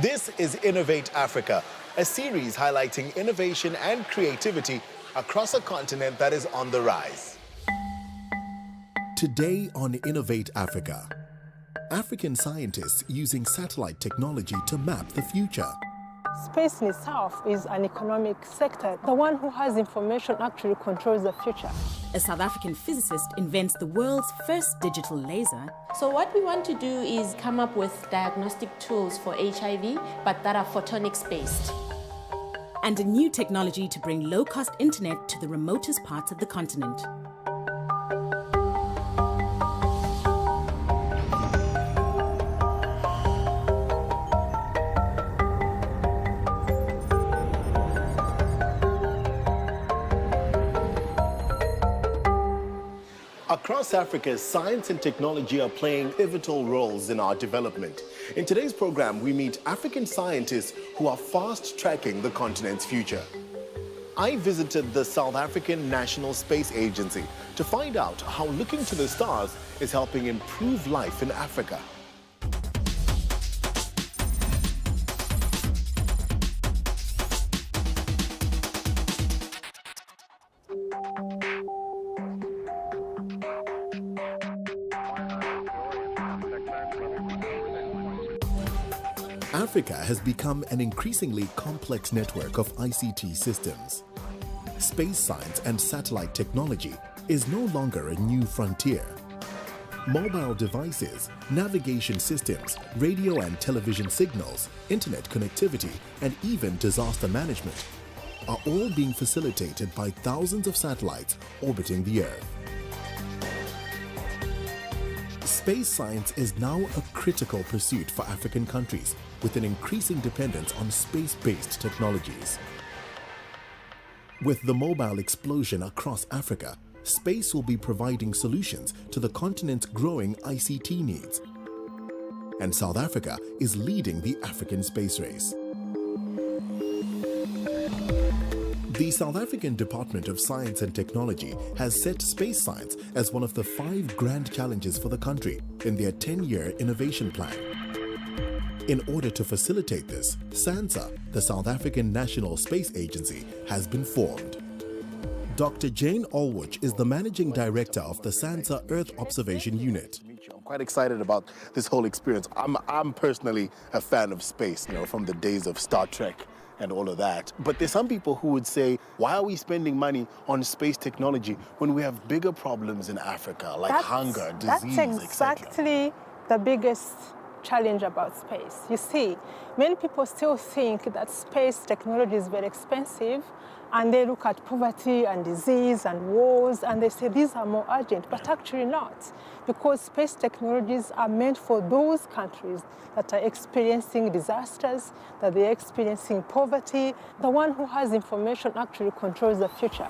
This is Innovate Africa, a series highlighting innovation and creativity across a continent that is on the rise. Today on Innovate Africa, African scientists using satellite technology to map the future. Space in itself is an economic sector. The one who has information actually controls the future. A South African physicist invents the world's first digital laser. So what we want to do is come up with diagnostic tools for HIV, but that are photonics-based. And a new technology to bring low-cost internet to the remotest parts of the continent. Across Africa, science and technology are playing pivotal roles in our development. In today's program, we meet African scientists who are fast-tracking the continent's future. I visited the South African National Space Agency to find out how looking to the stars is helping improve life in Africa. Africa has become an increasingly complex network of ICT systems. Space science and satellite technology is no longer a new frontier. Mobile devices, navigation systems, radio and television signals, internet connectivity, and even disaster management are all being facilitated by thousands of satellites orbiting the Earth. Space science is now a critical pursuit for African countries, with an increasing dependence on space-based technologies. With the mobile explosion across Africa, space will be providing solutions to the continent's growing ICT needs. And South Africa is leading the African space race. The South African Department of Science and Technology has set space science as one of the 5 grand challenges for the country in their 10-year innovation plan. In order to facilitate this, SANSA, the South African National Space Agency, has been formed. Dr. Jane Allwuch is the Managing Director of the SANSA Earth Observation Unit. I'm quite excited about this whole experience. I'm personally a fan of space, from the days of Star Trek and all of that. But there's some people who would say, why are we spending money on space technology when we have bigger problems in Africa, like hunger, disease, etc.? That's exactly the biggest challenge about space. You see, many people still think that space technology is very expensive, and they look at poverty and disease and wars, and they say these are more urgent, but actually not, because space technologies are meant for those countries that are experiencing disasters, that they're experiencing poverty. The one who has information actually controls the future.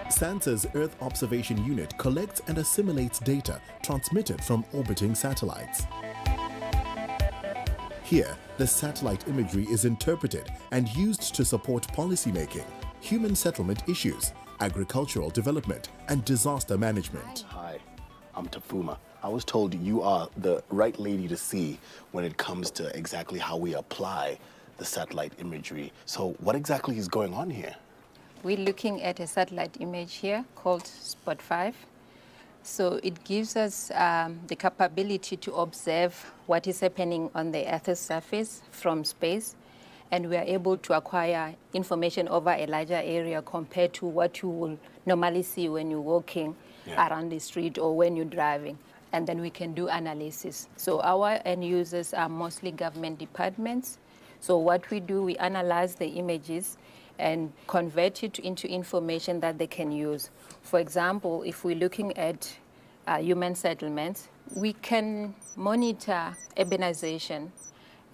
SANSA's Earth Observation Unit collects and assimilates data transmitted from orbiting satellites. Here, the satellite imagery is interpreted and used to support policymaking, human settlement issues, agricultural development, and disaster management. Hi, I'm Tafuma. I was told you are the right lady to see when it comes to exactly how we apply the satellite imagery. So what exactly is going on here? We're looking at a satellite image here called Spot 5. So it gives us the capability to observe what is happening on the Earth's surface from space, and we are able to acquire information over a larger area compared to what you will normally see when you're walking around the street or when you're driving. And then we can do analysis. So our end users are mostly government departments. So what we do, we analyze the images and convert it into information that they can use. For example, if we're looking at human settlements, we can monitor urbanization,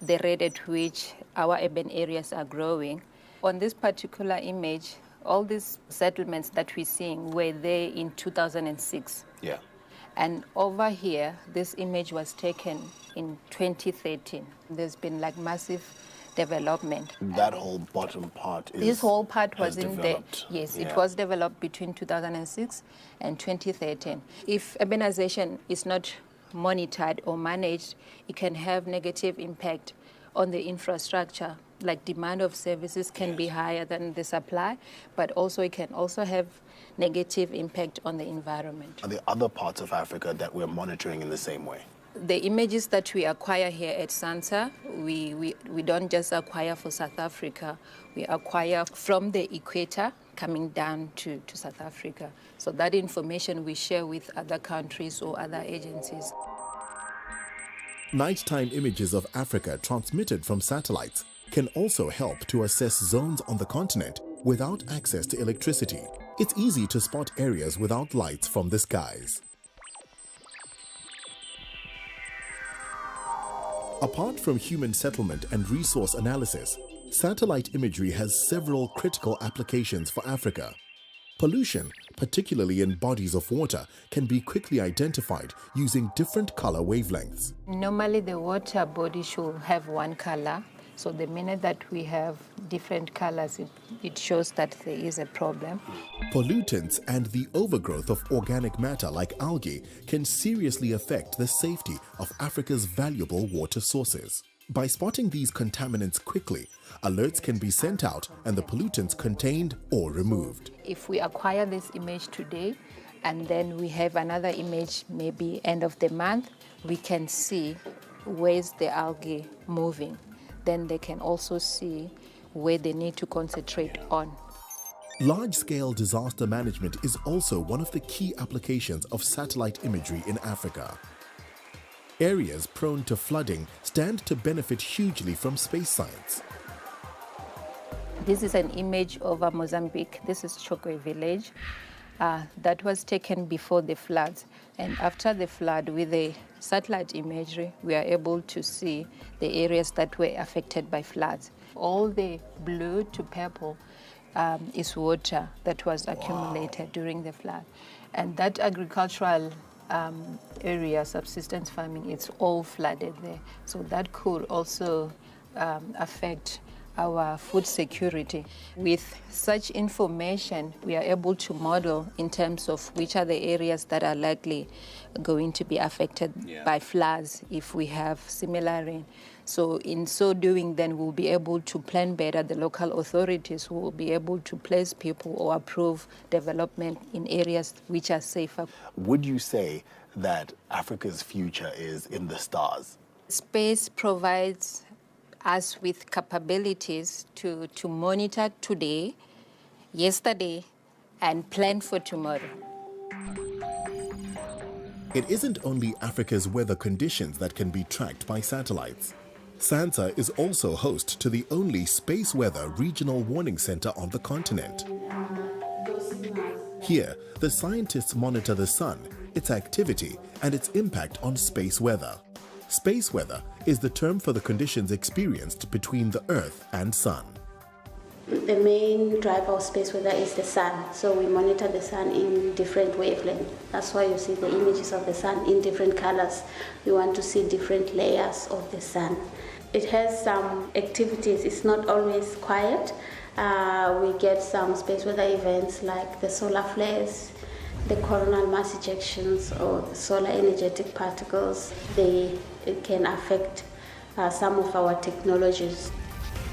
the rate at which our urban areas are growing. On this particular image, all these settlements that we're seeing were there in 2006. Yeah. And over here, this image was taken in 2013. There's been like massive development. That whole bottom part is... This whole part was in there. Developed. Yes, it was developed between 2006 and 2013. If urbanization is not monitored or managed, it can have negative impact on the infrastructure. Like demand of services can be higher than the supply, but also it can also have negative impact on the environment. Are there other parts of Africa that we're monitoring in the same way? The images that we acquire here at SANSA, we don't just acquire for South Africa, we acquire from the equator coming down to South Africa. So that information we share with other countries or other agencies. Nighttime images of Africa transmitted from satellites can also help to assess zones on the continent without access to electricity. It's easy to spot areas without lights from the skies. Apart from human settlement and resource analysis, satellite imagery has several critical applications for Africa. Pollution, particularly in bodies of water, can be quickly identified using different color wavelengths. Normally the water body should have one color. So the minute that we have different colors, it shows that there is a problem. Pollutants and the overgrowth of organic matter like algae can seriously affect the safety of Africa's valuable water sources. By spotting these contaminants quickly, alerts can be sent out and the pollutants contained or removed. If we acquire this image today and then we have another image maybe end of the month, we can see where's the algae moving. Then they can also see where they need to concentrate on. Large-scale disaster management is also one of the key applications of satellite imagery in Africa. Areas prone to flooding stand to benefit hugely from space science. This is an image over Mozambique. This is Chokwe village. That was taken before the floods. And after the flood, with the satellite imagery, we are able to see the areas that were affected by floods. All the blue to purple is water that was accumulated during the flood. And that agricultural area, subsistence farming, it's all flooded there. So that could also affect our food security. With such information, we are able to model in terms of which are the areas that are likely going to be affected by floods if we have similar rain. So in so doing, then we'll be able to plan better. The local authorities will be able to place people or approve development in areas which are safer. Would you say that Africa's future is in the stars? Space provides us with capabilities to monitor today, yesterday, and plan for tomorrow. It isn't only Africa's weather conditions that can be tracked by satellites. SANSA is also host to the only space weather regional warning center on the continent. Here, the scientists monitor the sun, its activity, and its impact on space weather. Space weather is the term for the conditions experienced between the Earth and Sun. The main driver of space weather is the sun, so we monitor the sun in different wavelengths. That's why you see the images of the sun in different colors. We want to see different layers of the sun. It has some activities, it's not always quiet. We get some space weather events like the solar flares, the coronal mass ejections or solar energetic particles. They can affect some of our technologies.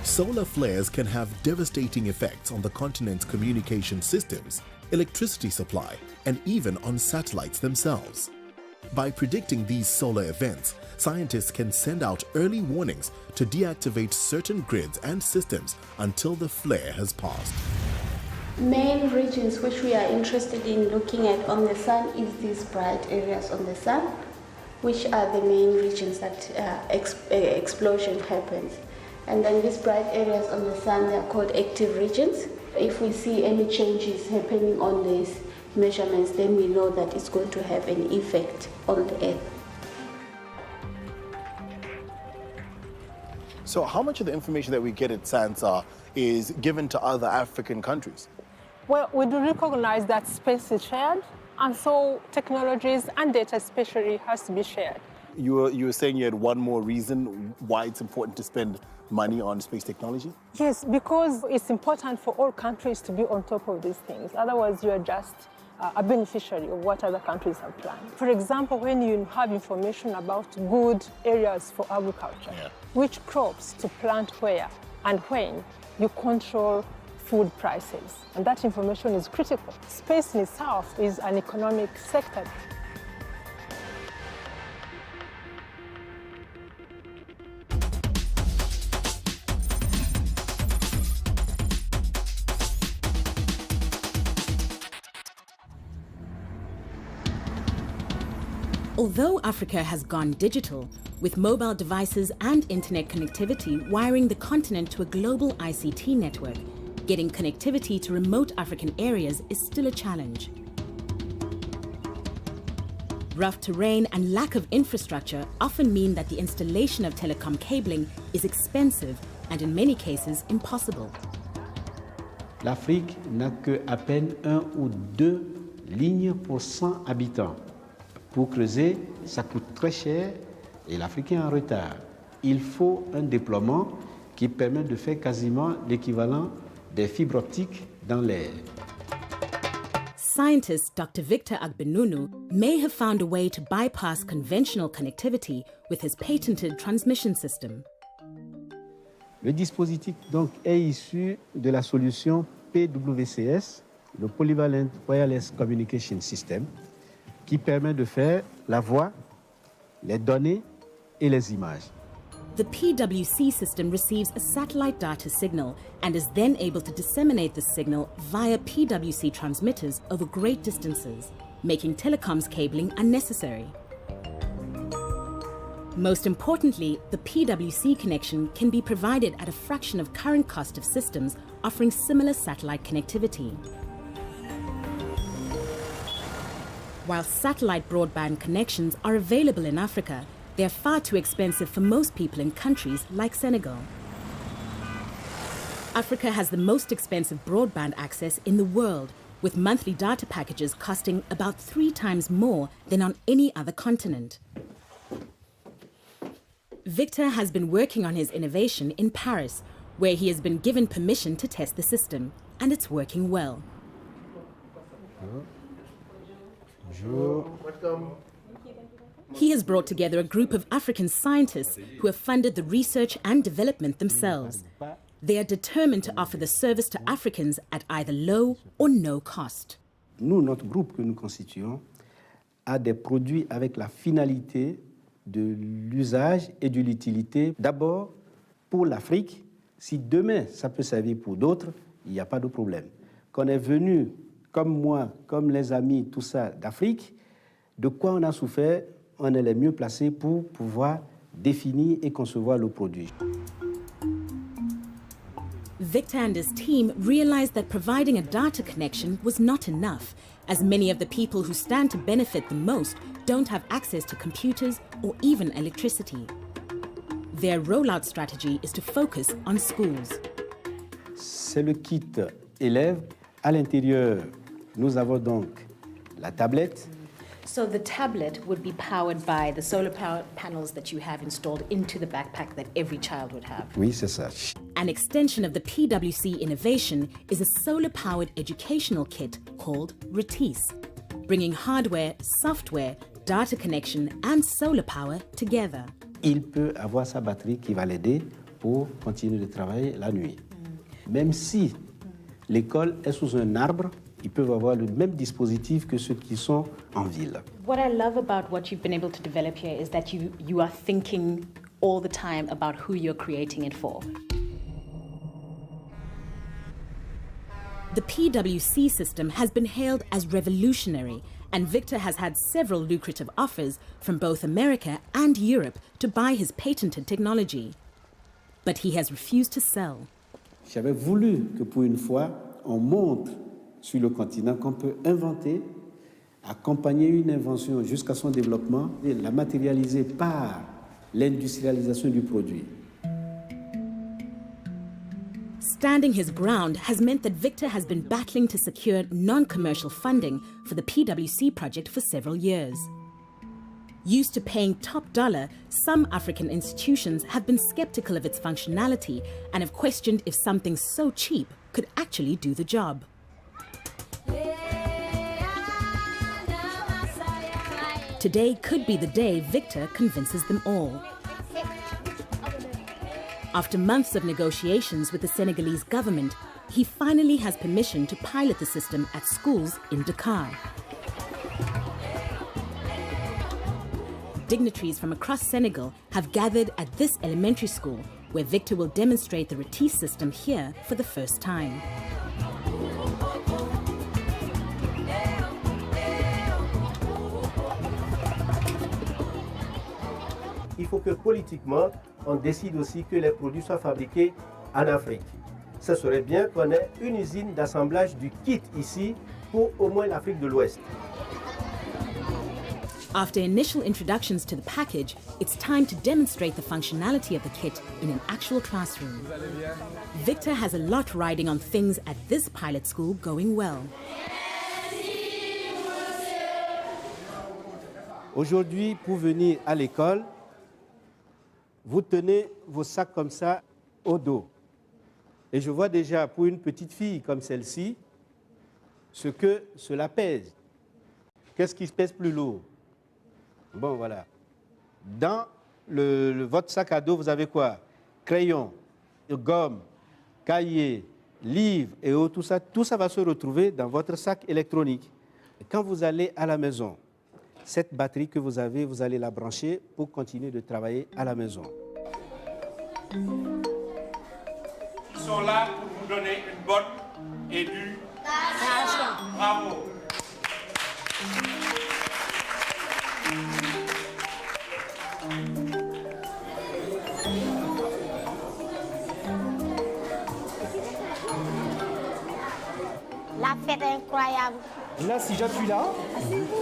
Solar flares can have devastating effects on the continent's communication systems, electricity supply, and even on satellites themselves. By predicting these solar events, scientists can send out early warnings to deactivate certain grids and systems until the flare has passed. Main regions which we are interested in looking at on the sun is these bright areas on the sun, which are the main regions that explosion happens. And then these bright areas on the sun, they are called active regions. If we see any changes happening on these measurements, then we know that it's going to have an effect on the Earth. So how much of the information that we get at SANSA is given to other African countries? Well, we do recognize that space is shared, and so technologies and data especially has to be shared. You were saying you had one more reason why it's important to spend money on space technology? Yes, because it's important for all countries to be on top of these things. Otherwise, you are just a beneficiary of what other countries have planned. For example, when you have information about good areas for agriculture, which crops to plant where and when, you control food prices. And that information is critical. Space in itself is an economic sector. Although Africa has gone digital, with mobile devices and internet connectivity wiring the continent to a global ICT network, getting connectivity to remote African areas is still a challenge. Rough terrain and lack of infrastructure often mean that the installation of telecom cabling is expensive and in many cases impossible. L'Afrique n'a que à peine 1 ou 2 lignes pour 100 habitants. Pour creuser, ça coûte très cher et l'Afrique est en retard. Il faut un déploiement qui permet de faire quasiment l'équivalent des fibres optiques dans l'air. Scientist Dr. Victor Agbenunu may have found a way to bypass conventional connectivity with his patented transmission system. Le dispositif donc est issu de la solution PWCS, le Polyvalent Wireless Communication System, qui permet de faire la voix, les données et les images. The PWC system receives a satellite data signal and is then able to disseminate the signal via PWC transmitters over great distances, making telecoms cabling unnecessary. Most importantly, the PWC connection can be provided at a fraction of current cost of systems offering similar satellite connectivity. While satellite broadband connections are available in Africa, they are far too expensive for most people in countries like Senegal. Africa has the most expensive broadband access in the world, with monthly data packages costing about 3 times more than on any other continent. Victor has been working on his innovation in Paris, where he has been given permission to test the system, and it's working well. He has brought together a group of African scientists who have funded the research and development themselves. They are determined to offer the service to Africans at either low or no cost. Nous, notre groupe que nous constituons, a des produits avec la finalité de l'usage et de l'utilité. D'abord, pour l'Afrique, si demain ça peut servir pour d'autres, il n'y a pas de problème. Qu'on est venu, comme moi, comme les amis, tout ça, d'Afrique, de quoi on a souffert, on est les mieux placés pour pouvoir définir et concevoir le produit. Victor and his team realized that providing a data connection was not enough, as many of the people who stand to benefit the most don't have access to computers or even electricity. Their rollout strategy is to focus on schools. C'est le kit élève. À l'intérieur, nous avons donc la tablette. So the tablet would be powered by the solar power panels that you have installed into the backpack that every child would have. Oui, c'est ça. An extension of the PWC innovation is a solar-powered educational kit called Retisse, bringing hardware, software, data connection and solar power together. Il peut avoir sa batterie qui va l'aider pour continuer de travailler la nuit. Même si l'école est sous un arbre, ils peuvent avoir le même dispositif que ceux qui sont en ville. What I love about what you've been able to develop here is that you are thinking all the time about who you're creating it for. The PWC system has been hailed as revolutionary, and Victor has had several lucrative offers from both America and Europe to buy his patented technology. But he has refused to sell. J'avais voulu que pour une fois, on montre sur le continent qu'on peut inventer, accompagner une invention jusqu'à son développement et la matérialiser par l'industrialisation du produit. Standing his ground has meant that Victor has been battling to secure non-commercial funding for the PWC project for several years. Used to paying top dollar, some African institutions have been skeptical of its functionality and have questioned if something so cheap could actually do the job. Today could be the day Victor convinces them all. After months of negotiations with the Senegalese government, he finally has permission to pilot the system at schools in Dakar. Dignitaries from across Senegal have gathered at this elementary school, where Victor will demonstrate the Retis system here for the first time. Il faut que politiquement, on décide aussi que les produits soient fabriqués en Afrique. Ce serait bien qu'on ait une usine d'assemblage du kit ici pour au moins l'Afrique de l'Ouest. After initial introductions to the package, it's time to demonstrate the functionality of the kit in an actual classroom. Victor has a lot riding on things at this pilot school going well. Aujourd'hui, pour venir à l'école, vous tenez vos sacs comme ça au dos. Et je vois déjà pour une petite fille comme celle-ci, ce que cela pèse. Qu'est-ce qui pèse plus lourd? Bon, voilà. Dans votre sac à dos, vous avez quoi? Crayon, gomme, cahier, livre et tout ça va se retrouver dans votre sac électronique. Et quand vous allez à la maison, cette batterie que vous avez, vous allez la brancher pour continuer de travailler à la maison. Ils sont là pour vous donner une bonne éducation. Bravo. La fête est incroyable. Là, si j'appuie là,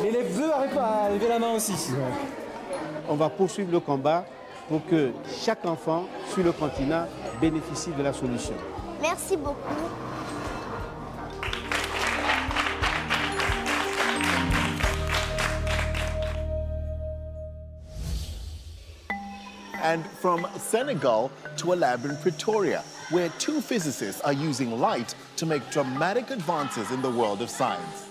l'élève veut à lever la main aussi. On va poursuivre le combat pour que chaque enfant sur le continent bénéficie de la solution. Merci beaucoup. And from Senegal to a lab in Pretoria, where two physicists are using light to make dramatic advances in the world of science.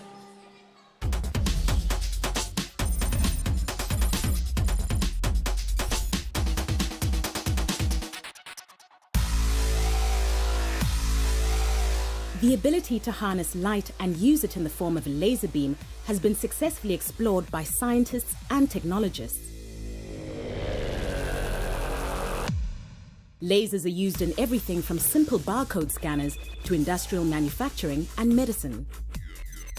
The ability to harness light and use it in the form of a laser beam has been successfully explored by scientists and technologists. Lasers are used in everything from simple barcode scanners to industrial manufacturing and medicine.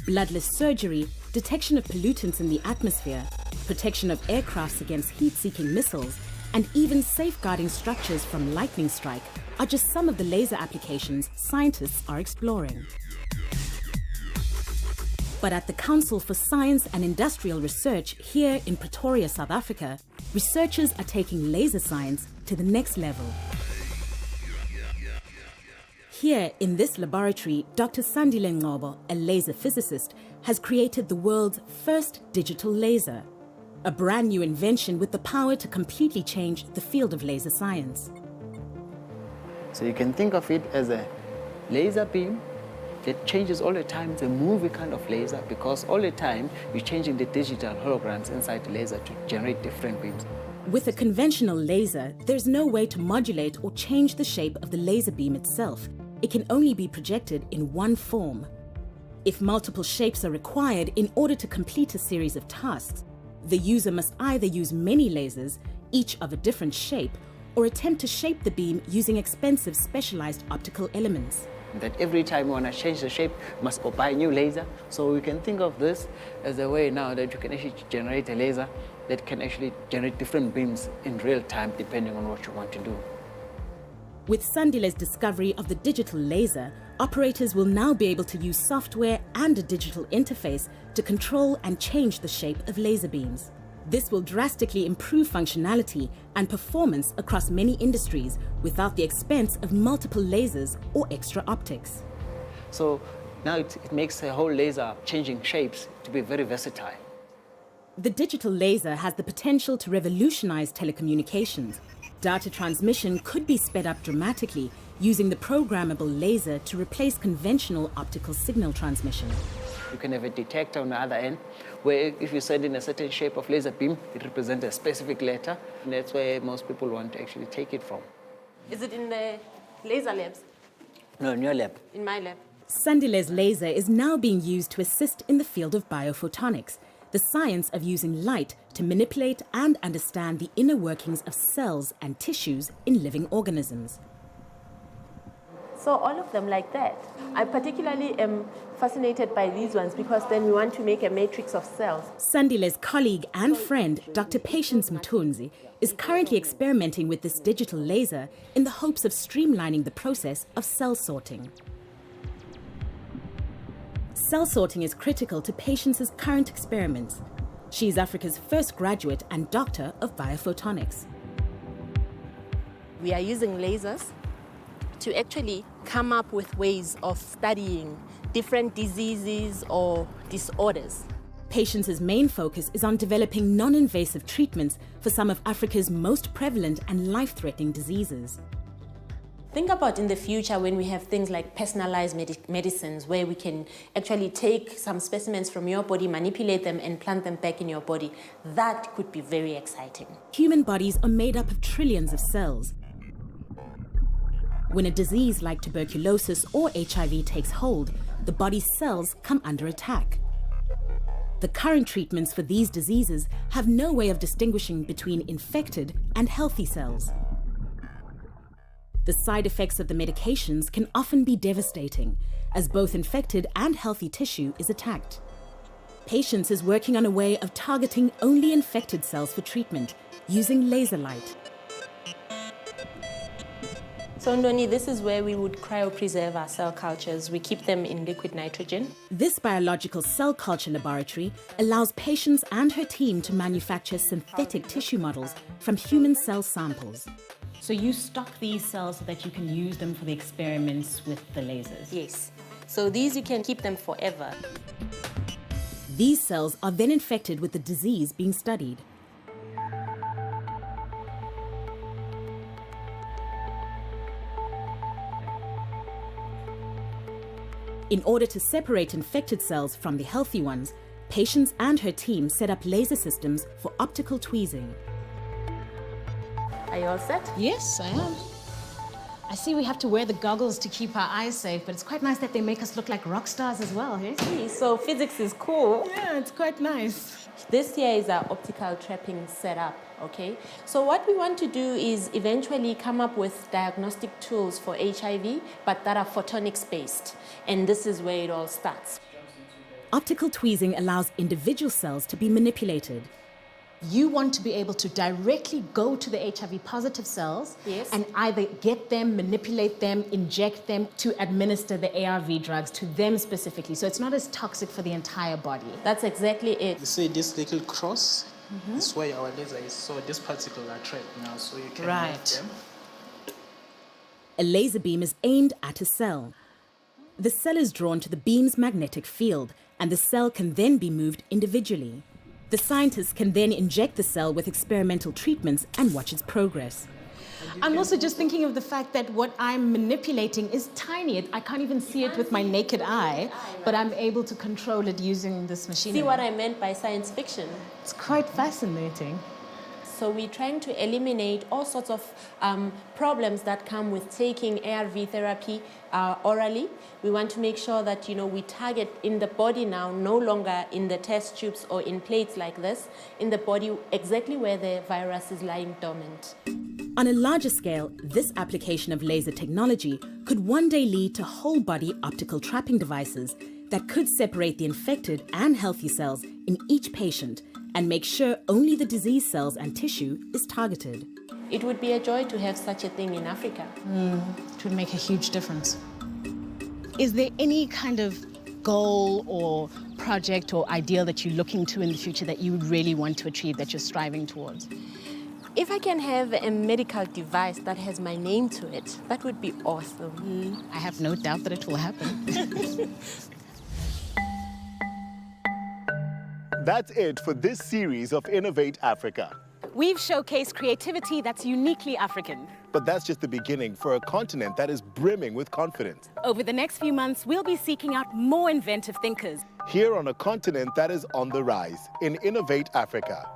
Bloodless surgery, detection of pollutants in the atmosphere, protection of aircrafts against heat-seeking missiles, and even safeguarding structures from lightning strike are just some of the laser applications scientists are exploring. But at the Council for Science and Industrial Research here in Pretoria, South Africa, researchers are taking laser science to the next level. Here in this laboratory, Dr. Sandile Ngobo, a laser physicist, has created the world's first digital laser, a brand new invention with the power to completely change the field of laser science. So you can think of it as a laser beam that changes all the time. It's a movie kind of laser because all the time you're changing the digital holograms inside the laser to generate different beams. With a conventional laser, there's no way to modulate or change the shape of the laser beam itself. It can only be projected in one form. If multiple shapes are required in order to complete a series of tasks, the user must either use many lasers, each of a different shape, or attempt to shape the beam using expensive specialized optical elements. That every time you want to change the shape, you must go buy a new laser. So we can think of this as a way now that you can actually generate a laser that can actually generate different beams in real time depending on what you want to do. With Sandile's discovery of the digital laser, operators will now be able to use software and a digital interface to control and change the shape of laser beams. This will drastically improve functionality and performance across many industries without the expense of multiple lasers or extra optics. So now it makes the whole laser changing shapes to be very versatile. The digital laser has the potential to revolutionize telecommunications. Data transmission could be sped up dramatically using the programmable laser to replace conventional optical signal transmission. You can have a detector on the other end, where if you send in a certain shape of laser beam, it represents a specific letter, and that's where most people want to actually take it from. Is it in the laser labs? No, in your lab. In my lab. Sandile's laser is now being used to assist in the field of biophotonics, the science of using light to manipulate and understand the inner workings of cells and tissues in living organisms. So all of them like that. I particularly am fascinated by these ones because then we want to make a matrix of cells. Sandile's colleague and friend, Dr. Patience Mthunzi, is currently experimenting with this digital laser in the hopes of streamlining the process of cell sorting. Cell sorting is critical to Patience's current experiments. She is Africa's first graduate and doctor of biophotonics. We are using lasers to actually come up with ways of studying different diseases or disorders. Patience's main focus is on developing non-invasive treatments for some of Africa's most prevalent and life-threatening diseases. Think about in the future when we have things like personalized medicines where we can actually take some specimens from your body, manipulate them and plant them back in your body. That could be very exciting. Human bodies are made up of trillions of cells. When a disease like tuberculosis or HIV takes hold, the body's cells come under attack. The current treatments for these diseases have no way of distinguishing between infected and healthy cells. The side effects of the medications can often be devastating, as both infected and healthy tissue is attacked. Patience is working on a way of targeting only infected cells for treatment, using laser light. So Ndoni, this is where we would cryopreserve our cell cultures. We keep them in liquid nitrogen. This biological cell culture laboratory allows Patience and her team to manufacture synthetic tissue models from human cell samples. So you stock these cells so that you can use them for the experiments with the lasers? Yes. So these you can keep them forever. These cells are then infected with the disease being studied. In order to separate infected cells from the healthy ones, Patience and her team set up laser systems for optical tweezing. Are you all set? Yes, I am. I see we have to wear the goggles to keep our eyes safe, but it's quite nice that they make us look like rock stars as well, eh? So physics is cool. Yeah, it's quite nice. This here is our optical trapping setup, okay? So what we want to do is eventually come up with diagnostic tools for HIV, but that are photonics-based. And this is where it all starts. Optical tweezing allows individual cells to be manipulated. You want to be able to directly go to the HIV positive cells and either get them, manipulate them, inject them to administer the ARV drugs to them specifically. So it's not as toxic for the entire body. That's exactly it. You see this little cross? Is where our laser is. So this particular trapped now, so you can move them. A laser beam is aimed at a cell. The cell is drawn to the beam's magnetic field, and the cell can then be moved individually. The scientists can then inject the cell with experimental treatments and watch its progress. I'm also just thinking of the fact that what I'm manipulating is tiny. I can't even see it with my naked eye, but I'm able to control it using this machine. See what I meant by science fiction? It's quite fascinating. So we're trying to eliminate all sorts of problems that come with taking ARV therapy orally. We want to make sure that, we target in the body now, no longer in the test tubes or in plates like this, in the body exactly where the virus is lying dormant. On a larger scale, this application of laser technology could one day lead to whole-body optical trapping devices that could separate the infected and healthy cells in each patient and make sure only the disease cells and tissue is targeted. It would be a joy to have such a thing in Africa. It would make a huge difference. Is there any kind of goal or project or ideal that you're looking to in the future that you would really want to achieve, that you're striving towards? If I can have a medical device that has my name to it, that would be awesome. I have no doubt that it will happen. That's it for this series of Innovate Africa. We've showcased creativity that's uniquely African. But that's just the beginning for a continent that is brimming with confidence. Over the next few months, we'll be seeking out more inventive thinkers here on a continent that is on the rise in Innovate Africa.